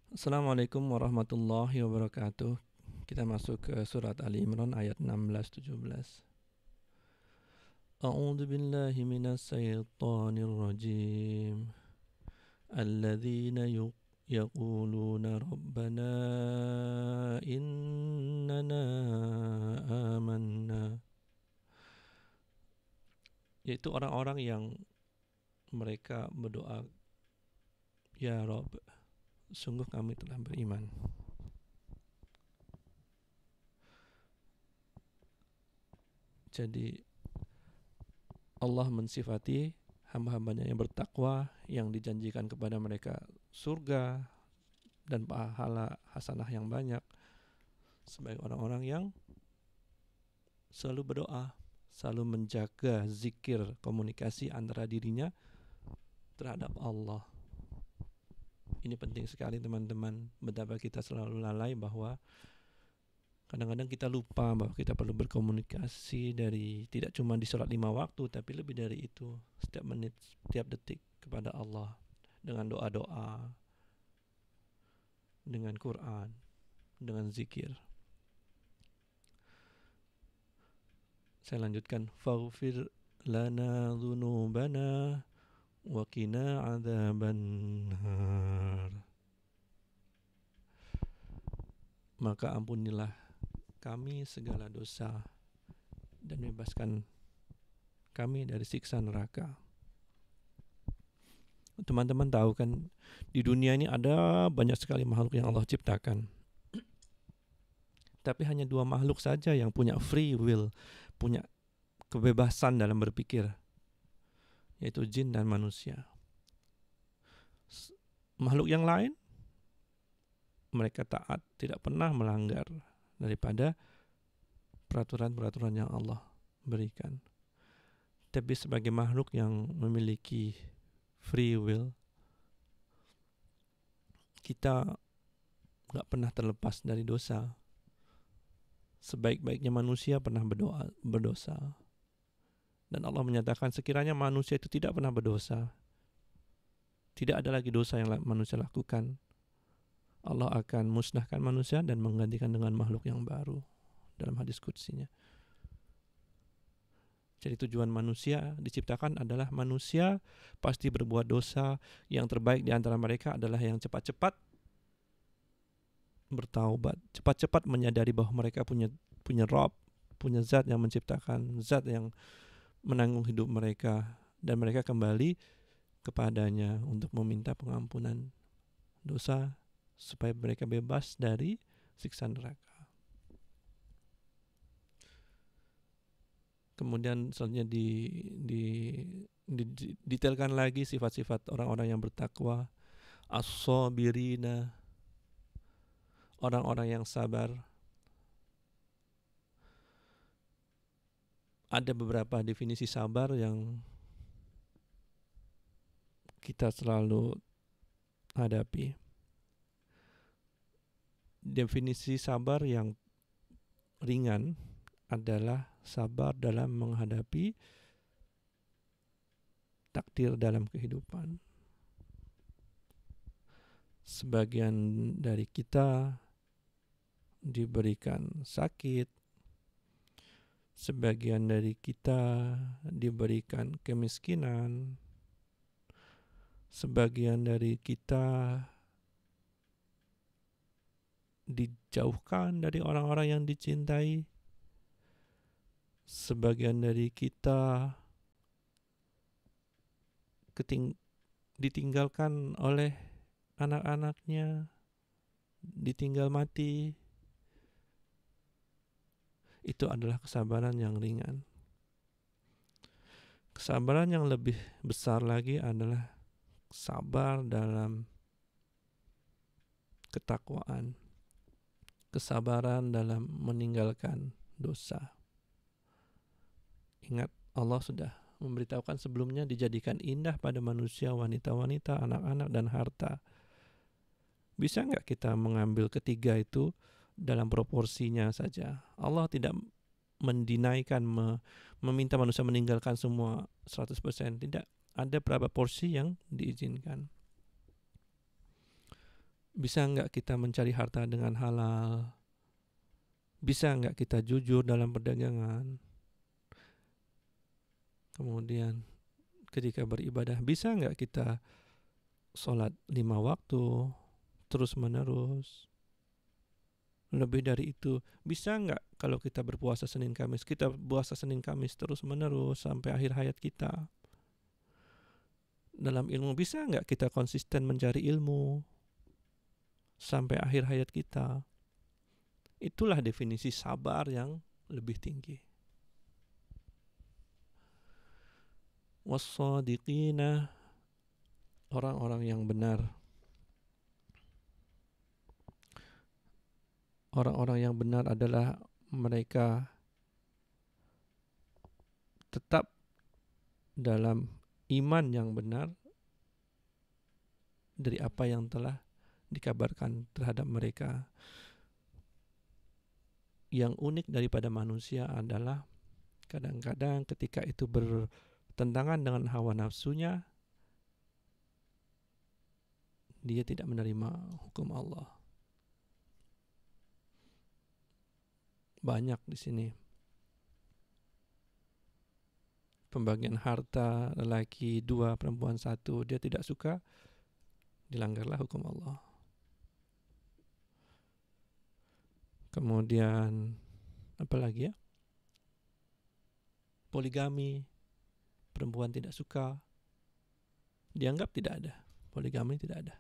Assalamualaikum warahmatullahi wabarakatuh. Kita masuk ke surat Ali Imran ayat 16-17. A'udzu billahi minas syaitonir rajim. Alladzina yaquluna rabbana innana amanna. Yaitu orang-orang yang mereka berdoa, ya Rabb, sungguh kami telah beriman. Jadi Allah mensifati hamba-hambanya yang bertakwa, yang dijanjikan kepada mereka surga dan pahala hasanah yang banyak, sebagai orang-orang yang selalu berdoa, selalu menjaga zikir, komunikasi antara dirinya terhadap Allah. Ini penting sekali teman-teman, betapa kita selalu lalai bahwa kadang-kadang kita lupa bahwa kita perlu berkomunikasi dari tidak cuma di sholat 5 waktu, tapi lebih dari itu, setiap menit, setiap detik kepada Allah dengan doa-doa, dengan Quran, dengan zikir. Saya lanjutkan. Faghfir lana dzunubana wa qina adzabannar. Maka ampunilah kami segala dosa dan bebaskan kami dari siksa neraka. Teman-teman tahu kan, di dunia ini ada banyak sekali makhluk yang Allah ciptakan. Tapi hanya 2 makhluk saja yang punya free will, punya kebebasan dalam berpikir, yaitu jin dan manusia. Makhluk yang lain, mereka taat, tidak pernah melanggar daripada peraturan-peraturan yang Allah berikan. Tapi sebagai makhluk yang memiliki free will, kita gak pernah terlepas dari dosa. Sebaik-baiknya manusia pernah berdosa. Dan Allah menyatakan sekiranya manusia itu tidak pernah berdosa, tidak ada lagi dosa yang manusia lakukan, Allah akan musnahkan manusia dan menggantikan dengan makhluk yang baru, dalam hadis qudsinya. Jadi tujuan manusia diciptakan adalah manusia pasti berbuat dosa. Yang terbaik di antara mereka adalah yang cepat-cepat bertaubat, cepat-cepat menyadari bahwa mereka punya Rabb, punya zat yang menciptakan, zat yang menanggung hidup mereka, dan mereka kembali kepadanya untuk meminta pengampunan dosa supaya mereka bebas dari siksa neraka. Kemudian selanjutnya detailkan lagi sifat-sifat orang-orang yang bertakwa. As-sabirina, orang-orang yang sabar. Ada beberapa definisi sabar yang kita selalu hadapi. Definisi sabar yang ringan adalah sabar dalam menghadapi takdir dalam kehidupan. Sebagian dari kita diberikan sakit, sebagian dari kita diberikan kemiskinan, sebagian dari kita dijauhkan dari orang-orang yang dicintai, sebagian dari kita ditinggalkan oleh anak-anaknya, ditinggal mati. Itu adalah kesabaran yang ringan. Kesabaran yang lebih besar lagi adalah sabar dalam ketakwaan, kesabaran dalam meninggalkan dosa. Ingat, Allah sudah memberitahukan sebelumnya, dijadikan indah pada manusia wanita-wanita, anak-anak, dan harta. Bisa nggak kita mengambil ketiga itu dalam proporsinya saja? Allah tidak mendinaikan, meminta manusia meninggalkan semua 100%. Tidak, ada berapa porsi yang diizinkan. Bisa nggak kita mencari harta dengan halal? Bisa nggak kita jujur dalam perdagangan? Kemudian ketika beribadah, bisa nggak kita sholat 5 waktu terus menerus? Lebih dari itu, bisa nggak kalau kita berpuasa Senin Kamis, kita puasa Senin Kamis terus menerus sampai akhir hayat kita? Dalam ilmu, bisa nggak kita konsisten mencari ilmu sampai akhir hayat kita? Itulah definisi sabar yang lebih tinggi. Wassadiqina, orang-orang yang benar. Orang-orang yang benar adalah mereka tetap dalam iman yang benar dari apa yang telah dikabarkan terhadap mereka. Yang unik daripada manusia adalah kadang-kadang ketika itu bertentangan dengan hawa nafsunya, dia tidak menerima hukum Allah. Banyak di sini. Pembagian harta, lelaki 2, perempuan 1, dia tidak suka, dilanggarlah hukum Allah. Kemudian apa lagi ya? Poligami, perempuan tidak suka, dianggap tidak ada. Poligami tidak ada.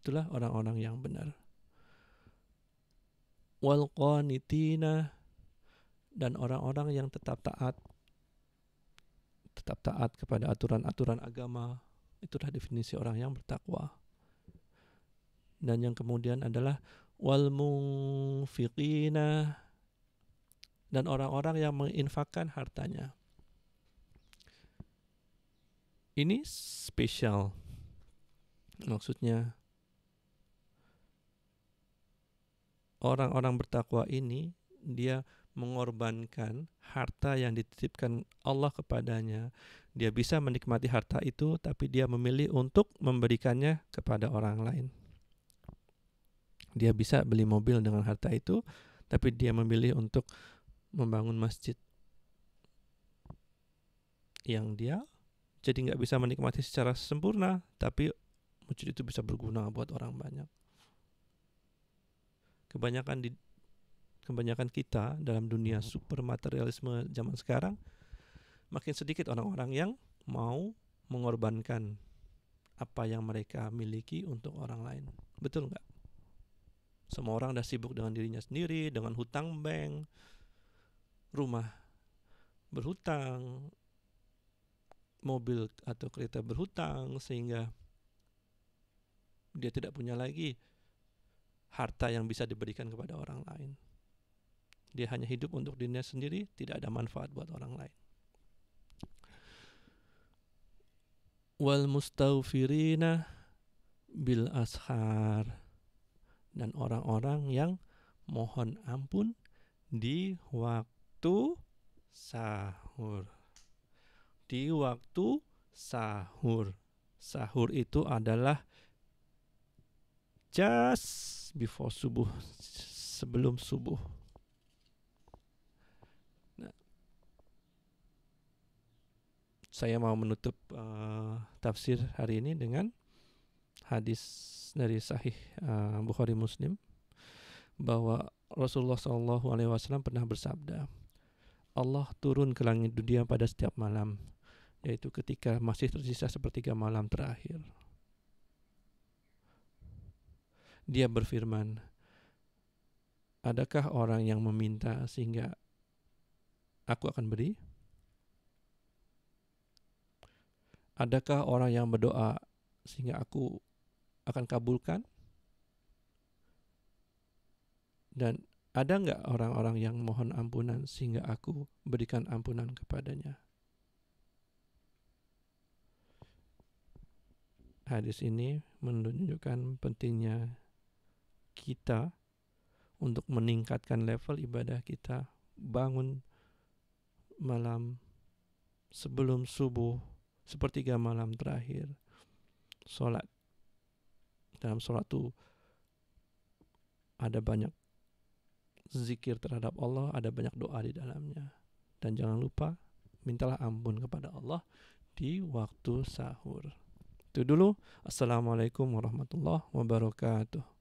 Itulah orang-orang yang benar. Wal qanitina, dan orang-orang yang tetap taat kepada aturan-aturan agama. Itulah definisi orang yang bertakwa. Dan yang kemudian adalah wal munfiqina, dan orang-orang yang menginfakkan hartanya. Ini spesial. Maksudnya orang-orang bertakwa ini, dia mengorbankan harta yang dititipkan Allah kepadanya. Dia bisa menikmati harta itu, tapi dia memilih untuk memberikannya kepada orang lain. Dia bisa beli mobil dengan harta itu, tapi dia memilih untuk membangun masjid yang dia jadi nggak bisa menikmati secara sempurna, tapi masjid itu bisa berguna buat orang banyak. Kebanyakan kita dalam dunia super materialisme zaman sekarang, makin sedikit orang-orang yang mau mengorbankan apa yang mereka miliki untuk orang lain. Betul nggak? Semua orang dah sibuk dengan dirinya sendiri, dengan hutang bank, rumah berhutang, mobil atau kereta berhutang, sehingga dia tidak punya lagi harta yang bisa diberikan kepada orang lain. Dia hanya hidup untuk dirinya sendiri, tidak ada manfaat buat orang lain. Wal mustaghfirina bil ashar, dan orang-orang yang mohon ampun di waktu sahur. Di waktu sahur. Sahur itu adalah just before subuh, sebelum subuh. Nah, saya mau menutup tafsir hari ini dengan hadis dari Sahih Bukhari Muslim, bahwa Rasulullah SAW pernah bersabda, Allah turun ke langit dunia pada setiap malam, yaitu ketika masih tersisa sepertiga malam terakhir. Dia berfirman, adakah orang yang meminta sehingga aku akan beri? Adakah orang yang berdoa sehingga aku akan kabulkan? Dan ada nggak orang-orang yang mohon ampunan sehingga aku berikan ampunan kepadanya? Hadis ini menunjukkan pentingnya kita untuk meningkatkan level ibadah kita. Bangun malam sebelum subuh, sepertiga malam terakhir, sholat Dalam sholat itu ada banyak zikir terhadap Allah, ada banyak doa di dalamnya. Dan jangan lupa mintalah ampun kepada Allah di waktu sahur. Itu dulu. Assalamualaikum warahmatullahi wabarakatuh.